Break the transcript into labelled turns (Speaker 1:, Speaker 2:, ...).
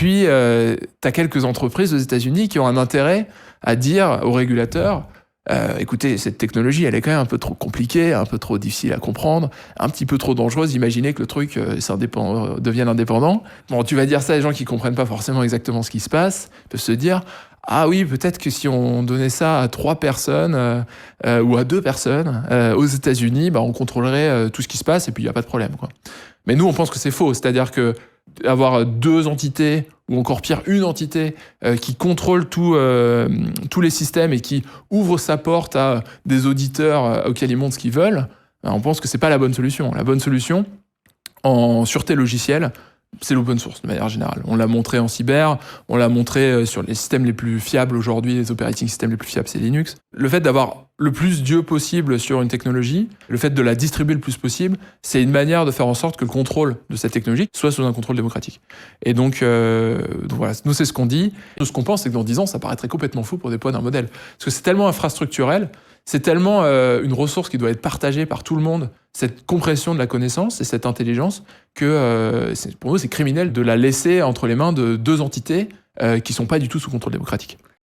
Speaker 1: puis, tu as quelques entreprises aux États-Unis qui ont un intérêt à dire aux régulateurs écoutez, cette technologie, elle est quand même un peu trop compliquée, un peu trop difficile à comprendre, un petit peu trop dangereuse. Imaginez que le truc devienne indépendant. Bon, tu vas dire ça à des gens qui comprennent pas forcément exactement ce qui se passe. Ils peuvent se dire ah oui, peut-être que si on donnait ça à 3 personnes ou à 2 personnes aux États-Unis, on contrôlerait tout ce qui se passe et puis il n'y a pas de problème, quoi. Mais nous, on pense que c'est faux. C'est-à-dire que avoir 2 entités, ou encore pire, une entité qui contrôle tous les systèmes et qui ouvre sa porte à des auditeurs auxquels ils montrent ce qu'ils veulent, on pense que c'est pas la bonne solution. La bonne solution, en sûreté logicielle, c'est l'open source de manière générale. On l'a montré en cyber, on l'a montré sur les systèmes les plus fiables aujourd'hui, les operating systems les plus fiables, c'est Linux. Le fait d'avoir le plus d'yeux possible sur une technologie, le fait de la distribuer le plus possible, c'est une manière de faire en sorte que le contrôle de cette technologie soit sous un contrôle démocratique. Et donc voilà, nous c'est ce qu'on dit. Nous ce qu'on pense, c'est que dans 10 ans, ça paraîtrait complètement fou pour déployer un modèle. Parce que c'est tellement infrastructurel, c'est tellement une ressource qui doit être partagée par tout le monde, cette compression de la connaissance et cette intelligence, que pour nous, c'est criminel de la laisser entre les mains de 2 entités qui ne sont pas du tout sous contrôle démocratique.